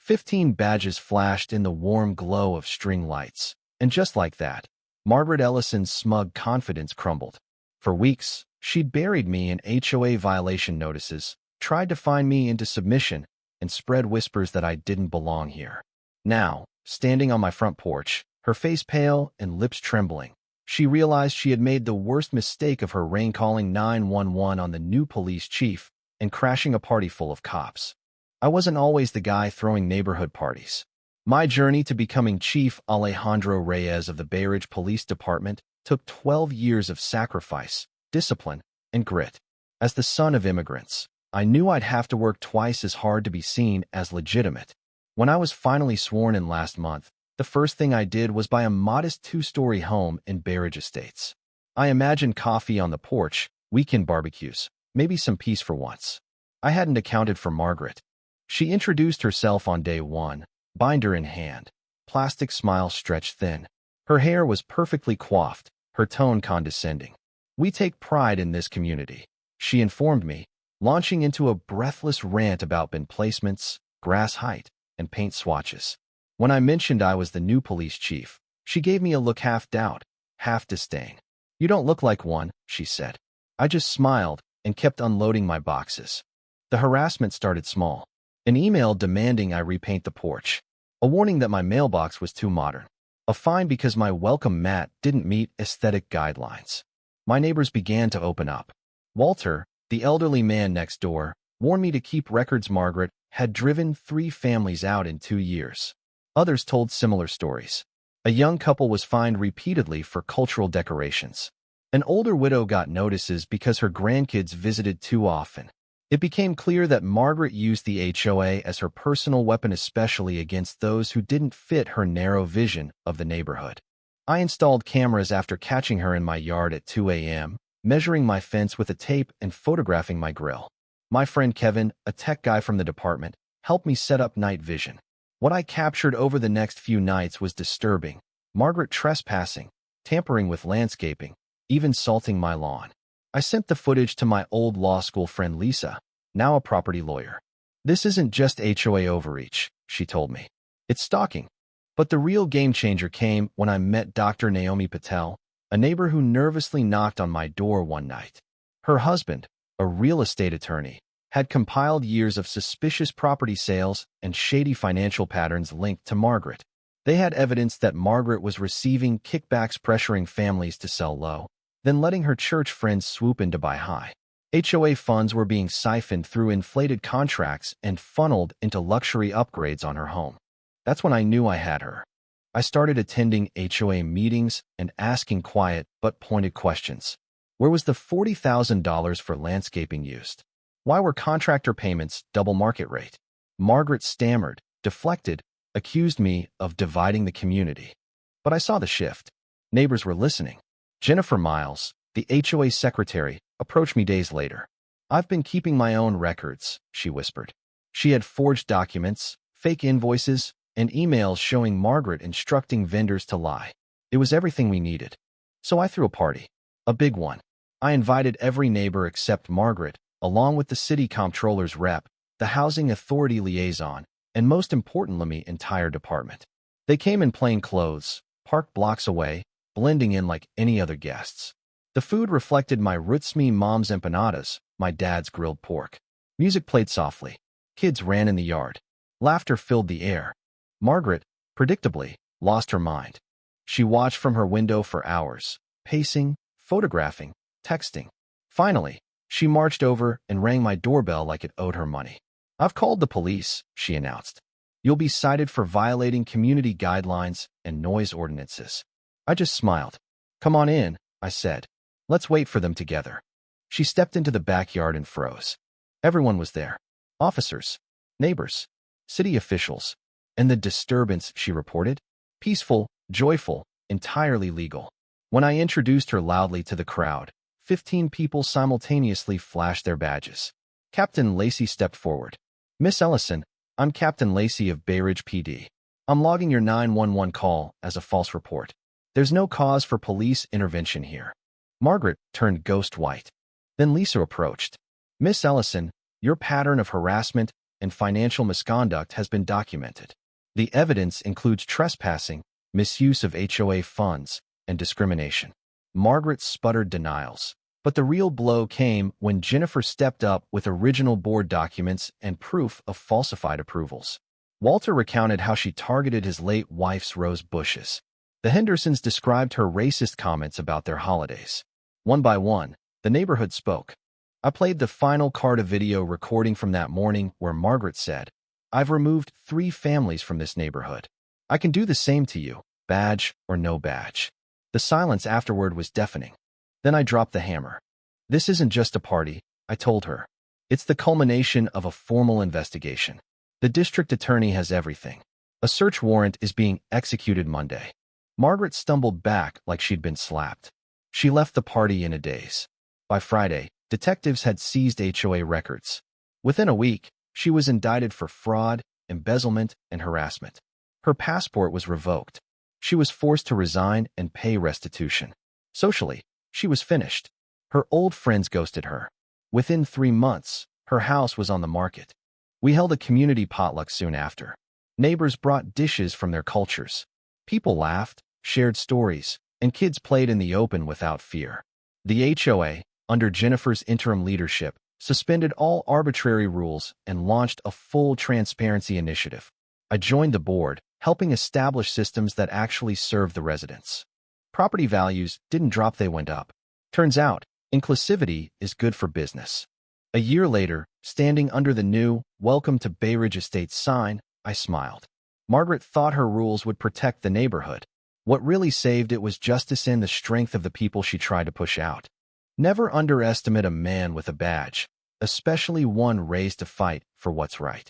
15 badges flashed in the warm glow of string lights. And just like that, Margaret Ellison's smug confidence crumbled. For weeks, she'd buried me in HOA violation notices, tried to find me into submission, and spread whispers that I didn't belong here. Now, standing on my front porch, her face pale and lips trembling, she realized she had made the worst mistake of her reign, calling 911 on the new police chief and crashing a party full of cops. I wasn't always the guy throwing neighborhood parties. My journey to becoming Chief Alejandro Reyes of the Bay Ridge Police Department took 12 years of sacrifice, discipline, and grit. As the son of immigrants, I knew I'd have to work twice as hard to be seen as legitimate. When I was finally sworn in last month, the first thing I did was buy a modest 2-story home in Bay Ridge Estates. I imagined coffee on the porch, weekend barbecues, maybe some peace for once. I hadn't accounted for Margaret. She introduced herself on day one, binder in hand, plastic smile stretched thin. Her hair was perfectly coiffed, her tone condescending. "We take pride in this community," she informed me, launching into a breathless rant about bin placements, grass height, and paint swatches. When I mentioned I was the new police chief, she gave me a look half doubt, half disdain. "You don't look like one," she said. I just smiled and kept unloading my boxes. The harassment started small. An email demanding I repaint the porch. A warning that my mailbox was too modern. A fine because my welcome mat didn't meet aesthetic guidelines. My neighbors began to open up. Walter, the elderly man next door, warned me to keep records. Margaret had driven 3 families out in 2 years. Others told similar stories. A young couple was fined repeatedly for cultural decorations. An older widow got notices because her grandkids visited too often. It became clear that Margaret used the HOA as her personal weapon, especially against those who didn't fit her narrow vision of the neighborhood. I installed cameras after catching her in my yard at 2 a.m., measuring my fence with a tape and photographing my grill. My friend Kevin, a tech guy from the department, helped me set up night vision. What I captured over the next few nights was disturbing. Margaret trespassing, tampering with landscaping, even salting my lawn. I sent the footage to my old law school friend Lisa, now a property lawyer. "This isn't just HOA overreach," she told me. "It's stalking." But the real game changer came when I met Dr. Naomi Patel, a neighbor who nervously knocked on my door one night. Her husband, a real estate attorney, had compiled years of suspicious property sales and shady financial patterns linked to Margaret. They had evidence that Margaret was receiving kickbacks, pressuring families to sell low, then letting her church friends swoop in to buy high. HOA funds were being siphoned through inflated contracts and funneled into luxury upgrades on her home. That's when I knew I had her. I started attending HOA meetings and asking quiet but pointed questions. Where was the $40,000 for landscaping used? Why were contractor payments double market rate? Margaret stammered, deflected, accused me of dividing the community. But I saw the shift. Neighbors were listening. Jennifer Miles, the HOA secretary, approached me days later. "I've been keeping my own records," she whispered. She had forged documents, fake invoices, and emails showing Margaret instructing vendors to lie. It was everything we needed. So I threw a party. A big one. I invited every neighbor except Margaret, along with the city comptroller's rep, the housing authority liaison, and most importantly, entire department. They came in plain clothes, parked blocks away, blending in like any other guests. The food reflected my roots: me mom's empanadas, my dad's grilled pork. Music played softly. Kids ran in the yard. Laughter filled the air. Margaret, predictably, lost her mind. She watched from her window for hours, pacing, photographing, texting. Finally, she marched over and rang my doorbell like it owed her money. "I've called the police," she announced. "You'll be cited for violating community guidelines and noise ordinances." I just smiled. "Come on in," I said. "Let's wait for them together." She stepped into the backyard and froze. Everyone was there. Officers, neighbors, city officials. And the disturbance, she reported? Peaceful, joyful, entirely legal. When I introduced her loudly to the crowd, 15 people simultaneously flashed their badges. Captain Lacey stepped forward. "Miss Ellison, I'm Captain Lacey of Bay Ridge PD. I'm logging your 911 call as a false report. There's no cause for police intervention here." Margaret turned ghost white. Then Lisa approached. "Miss Ellison, your pattern of harassment and financial misconduct has been documented. The evidence includes trespassing, misuse of HOA funds, and discrimination. Margaret sputtered denials. But the real blow came when Jennifer stepped up with original board documents and proof of falsified approvals. Walter recounted how she targeted his late wife's rose bushes. The Hendersons described her racist comments about their holidays. One by one, the neighborhood spoke. I played the final card of video recording from that morning where Margaret said, "I've removed 3 families from this neighborhood. I can do the same to you, badge or no badge." The silence afterward was deafening. Then I dropped the hammer. "This isn't just a party," I told her. "It's the culmination of a formal investigation. The district attorney has everything. A search warrant is being executed Monday." Margaret stumbled back like she'd been slapped. She left the party in a daze. By Friday, detectives had seized HOA records. Within a week, she was indicted for fraud, embezzlement, and harassment. Her passport was revoked. She was forced to resign and pay restitution. Socially, she was finished. Her old friends ghosted her. Within 3 months, her house was on the market. We held a community potluck soon after. Neighbors brought dishes from their cultures. People laughed, shared stories, and kids played in the open without fear. The HOA, under Jennifer's interim leadership, suspended all arbitrary rules and launched a full transparency initiative. I joined the board, helping establish systems that actually serve the residents. Property values didn't drop, they went up. Turns out, inclusivity is good for business. A year later, standing under the new "Welcome to Bay Ridge Estates" sign, I smiled. Margaret thought her rules would protect the neighborhood. What really saved it was justice and the strength of the people she tried to push out. Never underestimate a man with a badge, especially one raised to fight for what's right.